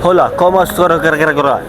होला कॉमर्स कर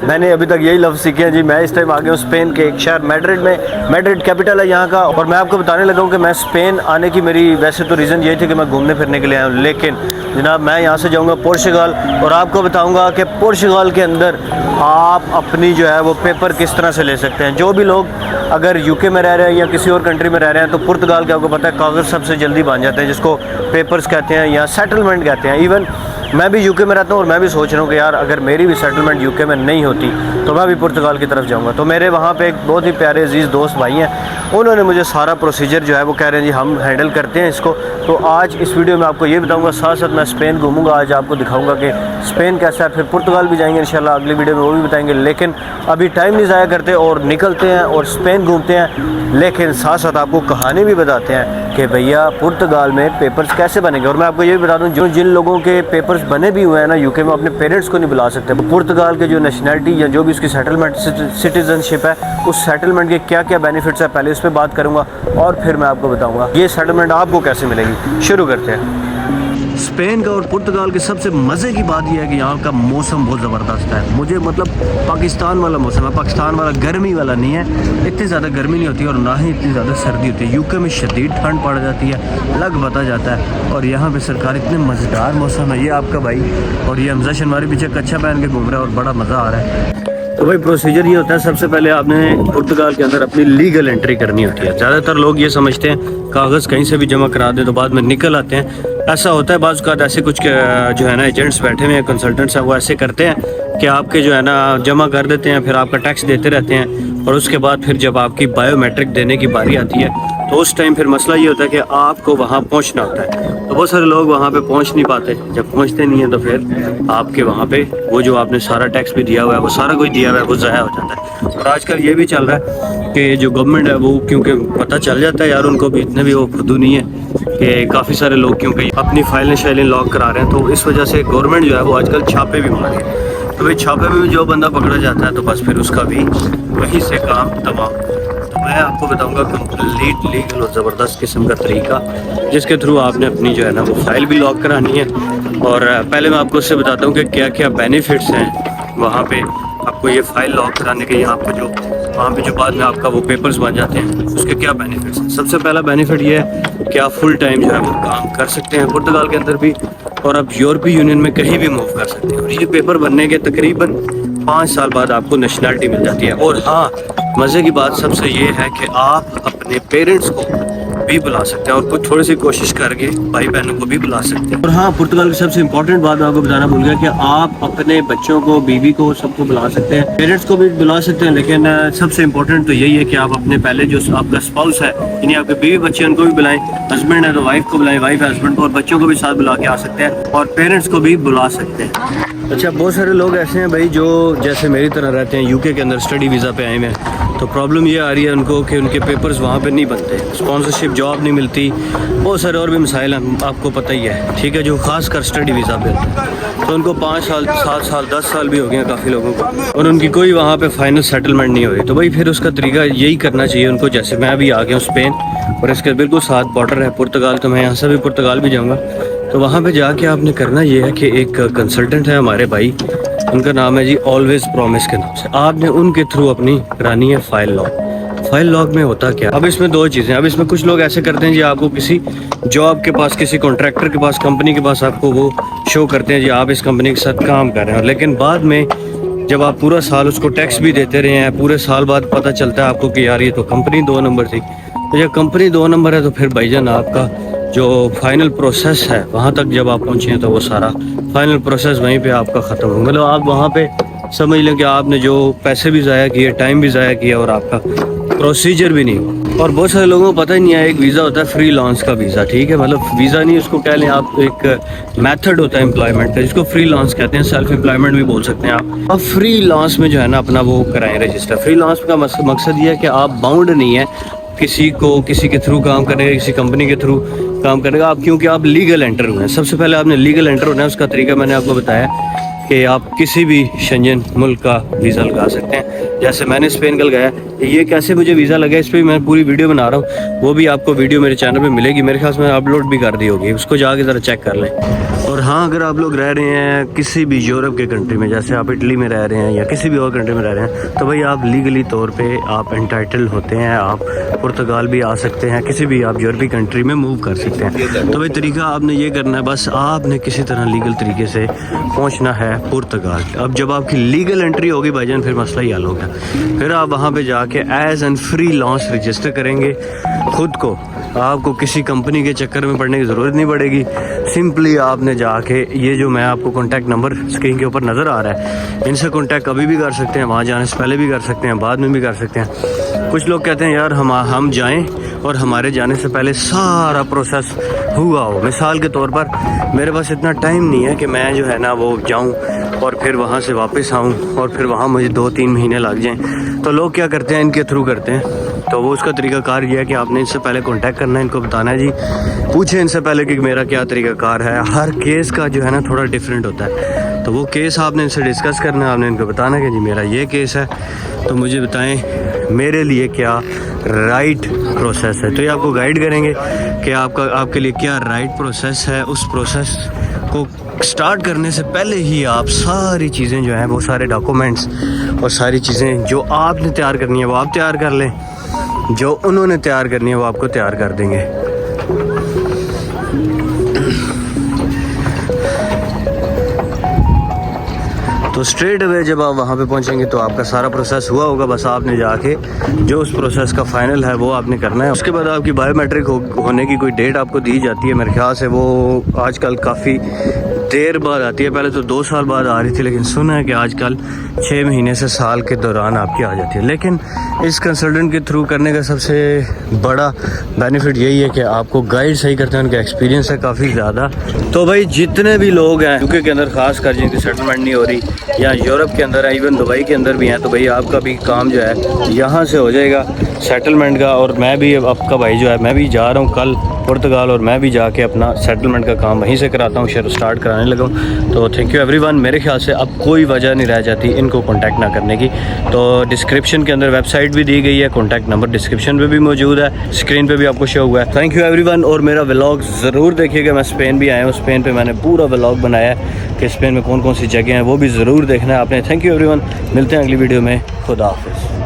मैंने अभी तक यही लफ्ज़ सीखे हैं जी। मैं इस टाइम आ गया हूँ स्पेन के एक शहर मैड्रिड में। मैड्रिड कैपिटल है यहाँ का। और मैं आपको बताने लगा हूँ कि मैं स्पेन आने की मेरी वैसे तो रीज़न यही थी कि मैं घूमने फिरने के लिए आया हूँ, लेकिन जनाब मैं यहाँ से जाऊँगा पोर्चुगाल और आपको बताऊँगा कि पोर्चुगाल के अंदर आप अपनी जो है वो पेपर किस तरह से ले सकते हैं। जो भी लोग अगर यूके में रह रहे हैं या किसी और कंट्री में रह रहे हैं तो पुर्तगाल के आपको पता है कागज़ सबसे जल्दी बन जाते हैं, जिसको पेपर्स कहते हैं या सेटलमेंट कहते हैं। इवन मैं भी यूके में रहता हूँ और मैं भी सोच रहा हूँ कि यार अगर मेरी भी सेटलमेंट यूके में नहीं होती तो मैं भी पुर्तगाल की तरफ जाऊँगा। तो मेरे वहाँ पे एक बहुत ही प्यारे अजीज़ दोस्त भाई हैं, उन्होंने मुझे सारा प्रोसीजर जो है वो कह रहे हैं जी हम हैंडल करते हैं इसको। तो आज इस वीडियो में आपको ये बताऊँगा, साथ साथ मैं स्पेन घूमूंगा। आज आपको दिखाऊँगा कि स्पेन कैसा है, फिर पुर्तगाल भी जाएंगे इंशाल्लाह, अगली वीडियो में वो भी बताएंगे। लेकिन अभी टाइम नहीं ज़ाया करते और निकलते हैं और स्पेन घूमते हैं, लेकिन साथ साथ आपको कहानी भी बताते हैं कि भैया पुर्तगाल में पेपर्स कैसे बनेंगे। और मैं आपको ये भी बता दूं, जिन लोगों के पेपर्स बने भी हुए हैं ना यूके में, अपने पेरेंट्स को नहीं बुला सकते। पुर्तगाल के जो नेशनैलिटी या जो भी उसकी सेटलमेंट सिटीजनशिप है, उस सेटलमेंट के क्या क्या बेनिफिट्स है पहले उस पर बात करूँगा और फिर मैं आपको बताऊँगा ये सेटलमेंट आपको कैसे मिलेगी। शुरू करते हैं। स्पेन का और पुर्तगाल की सबसे मज़े की बात यह है कि यहाँ का मौसम बहुत ज़बरदस्त है। मुझे मतलब पाकिस्तान वाला मौसम है, पाकिस्तान वाला गर्मी वाला नहीं है। इतनी ज़्यादा गर्मी नहीं होती और ना ही इतनी ज़्यादा सर्दी होती है। यूके में शदीद ठंड पड़ जाती है, लग बता जाता है। और यहाँ पे सरकार इतने मज़ेदार मौसम है। ये आपका भाई और ये हमजा शनवारी पीछे कच्छा पहन के घूम रहा है और बड़ा मज़ा आ रहा है। तो भाई प्रोसीजर ये होता है, सबसे पहले आपने पुर्तगाल के अंदर अपनी लीगल एंट्री करनी होती है। ज़्यादातर लोग ये समझते हैं कागज़ कहीं से भी जमा करा दें तो बाद में निकल आते हैं। ऐसा होता है बाज़ का, ऐसे कुछ जो है ना एजेंट्स बैठे हुए हैं, कंसल्टेंट्स हैं, वो ऐसे करते हैं कि आपके जो है ना जमा कर देते हैं, फिर आपका टैक्स देते रहते हैं और उसके बाद फिर जब आपकी बायोमेट्रिक देने की बारी आती है तो उस टाइम फिर मसला ये होता है कि आपको वहाँ पहुँचना होता है। तो बहुत सारे लोग वहाँ पे पहुँच नहीं पाते। जब पहुँचते नहीं हैं तो फिर आपके वहाँ पे वो जो आपने सारा टैक्स भी दिया हुआ है, वो सारा कुछ दिया हुआ है, वो ज़ाया हो जाता है। और आजकल ये भी चल रहा है कि जो गवर्नमेंट है वो, क्योंकि पता चल जाता है यार उनको भी, इतने भी वो फुद्दू नहीं है कि काफ़ी सारे लोग क्योंकि अपनी फाइलें शाइलें लॉक करा रहे हैं, तो इस वजह से गवर्नमेंट जो है वो आजकल छापे भी मार रही है। तो भाई छापे में भी जो बंदा पकड़ा जाता है तो बस फिर उसका भी वहीं से काम तमाम। तो मैं आपको बताऊंगा कंप्लीट लीगल और ज़बरदस्त किस्म का तरीका, जिसके थ्रू आपने अपनी जो है ना वो फाइल भी लॉक करानी है। और पहले मैं आपको उससे बताता हूँ कि क्या क्या बेनिफिट्स हैं वहाँ पे आपको ये फ़ाइल लॉक कराने के, यहाँ आपको जो वहाँ पे जो बाद में आपका वो पेपर्स बन जाते हैं उसके क्या बेनिफिट्स हैं। सबसे पहला बेनिफिट ये है कि आप फुल टाइम जो है वो काम कर सकते हैं पुर्तगाल के अंदर भी, और आप यूरोपीय यूनियन में कहीं भी मूव कर सकते हैं। और ये पेपर बनने के तकरीबन 5 साल बाद आपको नेशनैलिटी मिल जाती है। और हाँ, मज़े की बात सबसे ये है कि आप अपने पेरेंट्स को भी बुला सकते हैं और कुछ थोड़ी सी कोशिश करके भाई बहनों को भी बुला सकते हैं। और हाँ, पुर्तगाल की सबसे इम्पोर्टेंट बात मैं आपको बताना भूल गया कि आप अपने बच्चों को, बीवी को, सबको बुला सकते हैं, पेरेंट्स को भी बुला सकते हैं। लेकिन सबसे इम्पोर्टेंट तो यही है कि आप अपने पहले जो आपका स्पाउस है, यानी आपके बीवी बच्चे, उनको भी बुलाएं। हस्बैंड है तो वाइफ को बुलाएं, वाइफ है हस्बैंड को, और बच्चों को भी साथ बुला के आ सकते हैं और पेरेंट्स को भी बुला सकते हैं। अच्छा, बहुत सारे लोग ऐसे हैं भाई जो जैसे मेरी तरह रहते हैं यूके के अंदर, स्टडी वीज़ा पे आए हुए हैं। तो प्रॉब्लम ये आ रही है उनको कि उनके पेपर्स वहाँ पे नहीं बनते, स्पॉन्सरशिप जॉब नहीं मिलती, बहुत सारे और भी मसाइल हैं, आपको पता ही है, ठीक है, जो ख़ास कर स्टडी वीज़ा पे होते हैं। तो उनको 5 साल, 7 साल, 10 साल भी हो गए हैं काफ़ी लोगों को, और उनकी कोई वहाँ पे फाइनल सेटलमेंट नहीं हुई। तो भाई फिर उसका तरीका यही करना चाहिए उनको, जैसे मैं अभी आ गया हूँ स्पेन और इसके बिल्कुल साथ बॉर्डर है पुर्तगाल, तो मैं यहाँ से भी पुर्तगाल भी जाऊँगा। तो वहाँ पे जाके आपने करना ये है कि एक कंसल्टेंट है हमारे भाई, उनका नाम है जी ऑलवेज प्रॉमिस के नाम से, आपने उनके थ्रू अपनी करानी है फाइल लॉक। फाइल लॉक में होता क्या, अब इसमें 2 चीज़ें। अब इसमें कुछ लोग ऐसे करते हैं जी, आपको किसी जॉब के पास, किसी कॉन्ट्रैक्टर के पास, कंपनी के पास आपको वो शो करते हैं जी आप इस कंपनी के साथ काम कर रहे हैं, लेकिन बाद में जब आप पूरा साल उसको टैक्स भी देते रहे हैं, पूरे साल बाद पता चलता है आपको कि यार ये तो कंपनी 2 नंबर थी। तो जब कंपनी 2 नंबर है तो फिर भाईजान आपका जो फाइनल प्रोसेस है वहाँ तक जब आप पहुँचे हैं तो वो सारा फाइनल प्रोसेस वहीं पे आपका ख़त्म हो, मतलब आप वहाँ पे समझ लें कि आपने जो पैसे भी ज़ाया किए, टाइम भी ज़ाया किया और आपका प्रोसीजर भी नहीं हुआ। और बहुत सारे लोगों को पता ही नहीं है, एक वीज़ा होता है फ्रीलांस का वीज़ा, ठीक है, मतलब वीज़ा नहीं उसको कह लें आप, एक मेथड होता है एम्प्लॉयमेंट का जिसको फ्रीलांस कहते हैं, सेल्फ एम्प्लॉयमेंट भी बोल सकते हैं आप। अब फ्रीलांस में जो है ना अपना वो कराएं रजिस्टर। फ्रीलांस का मकसद ये है कि आप बाउंड नहीं है किसी को, किसी के थ्रू काम करेगा, किसी कंपनी के थ्रू काम करेगा आप, क्योंकि आप लीगल एंटर हुए हैं। सबसे पहले आपने लीगल एंटर होना है, उसका तरीका मैंने आपको बताया कि आप किसी भी शेंजन मुल्क का वीज़ा लगा सकते हैं। जैसे मैंने स्पेन का लगाया, ये कैसे मुझे वीज़ा लगा इस पर मैं पूरी वीडियो बना रहा हूँ, वो भी आपको वीडियो मेरे चैनल पे मिलेगी, मेरे ख्याल से मैंने अपलोड भी कर दी होगी, उसको जाके ज़रा चेक कर लें। और हाँ, अगर आप लोग रह रहे हैं किसी भी यूरोप के कंट्री में, जैसे आप इटली में रह रहे हैं या किसी भी और कंट्री में रह रहे हैं, तो भाई आप लीगली तौर पे आप एंटाइटल्ड होते हैं। आप पुर्तगाल भी आ सकते हैं, किसी भी आप यूरोपीय कंट्री में मूव कर सकते हैं। तो भाई तरीका आपने ये करना है, बस आपने किसी तरह लीगल तरीके से पहुँचना है पुर्तगाल। अब जब आपकी लीगल एंट्री होगी भाईजान, फिर मसला ही हल हो गया। फिर आप वहाँ पर जाके एज एन फ्रीलांस रजिस्टर करेंगे खुद को। आपको किसी कंपनी के चक्कर में पड़ने की ज़रूरत नहीं पड़ेगी। सिंपली आपने जाके ये जो मैं आपको कॉन्टैक्ट नंबर स्क्रीन के ऊपर नज़र आ रहा है, इनसे कॉन्टैक्ट कभी भी कर सकते हैं, वहाँ जाने से पहले भी कर सकते हैं, बाद में भी कर सकते हैं। कुछ लोग कहते हैं यार हम जाएं और हमारे जाने से पहले सारा प्रोसेस हुआ हो। मिसाल के तौर पर मेरे पास इतना टाइम नहीं है कि मैं जो है ना वो जाऊँ और फिर वहाँ से वापस आऊँ और फिर वहाँ मुझे 2-3 महीने लग जाएँ। तो लोग क्या करते हैं, इनके थ्रू करते हैं। तो वो उसका तरीक़ाकार ये है कि आपने इनसे पहले कांटेक्ट करना है, इनको बताना है जी, पूछे इनसे पहले कि मेरा क्या तरीक़ाकार है। हर केस का जो है ना थोड़ा डिफरेंट होता है। तो वो केस आपने इनसे डिस्कस करना है, आपने इनको बताना है कि जी मेरा ये केस है, तो मुझे बताएं मेरे लिए क्या राइट प्रोसेस है। तो ये आपको गाइड करेंगे कि आपके लिए क्या राइट प्रोसेस है। उस प्रोसेस को स्टार्ट करने से पहले ही आप सारी चीज़ें जो हैं, वो सारे डॉक्यूमेंट्स और सारी चीज़ें जो आपने तैयार करनी है वो आप तैयार कर लें, जो उन्होंने तैयार करनी है वो आपको तैयार कर देंगे। तो स्ट्रेट अवे जब आप वहाँ पे पहुँचेंगे तो आपका सारा प्रोसेस हुआ होगा। बस आपने जाके जो उस प्रोसेस का फाइनल है वो आपने करना है। उसके बाद आपकी बायोमेट्रिक होने की कोई डेट आपको दी जाती है। मेरे ख्याल से वो आजकल काफ़ी देर बाद आती है। पहले तो 2 साल बाद आ रही थी, लेकिन सुना है कि आजकल 6 महीने से साल के दौरान आपकी आ जाती है। लेकिन इस कंसल्टेंट के थ्रू करने का सबसे बड़ा बेनिफिट यही है कि आपको गाइड सही करते हैं, उनका एक्सपीरियंस है काफ़ी ज़्यादा। तो भाई जितने भी लोग हैं यूके के अंदर, ख़ास कर जिनकी सेटलमेंट नहीं हो रही, या यूरोप के अंदर है, इवन दुबई के अंदर भी हैं, तो भाई आपका भी काम जो है यहाँ से हो जाएगा सेटलमेंट का। और मैं भी आपका भाई जो है, मैं भी जा रहा हूँ कल पुर्तगाल, और मैं भी जाके अपना सेटलमेंट का काम वहीं से कराता हूँ, स्टार्ट कराने लगा हूँ। तो थैंक यू एवरीवन। मेरे ख्याल से अब कोई वजह नहीं रह जाती इनको कॉन्टैक्ट ना करने की। तो डिस्क्रिप्शन के अंदर वेबसाइट भी दी गई है, कॉन्टैक्ट नंबर डिस्क्रिप्शन में भी मौजूद है, स्क्रीन पे भी आपको शो हुआ है। Thank you everyone. और मेरा व्लॉग ज़रूर देखिएगा। मैं स्पेन भी आया हूँ, स्पेन पे मैंने पूरा व्लॉग बनाया है कि स्पेन में कौन कौन सी जगह हैं, वो भी ज़रूर देखना है आपने। Thank you everyone. मिलते हैं अगली वीडियो में। खुदा हाफिज़।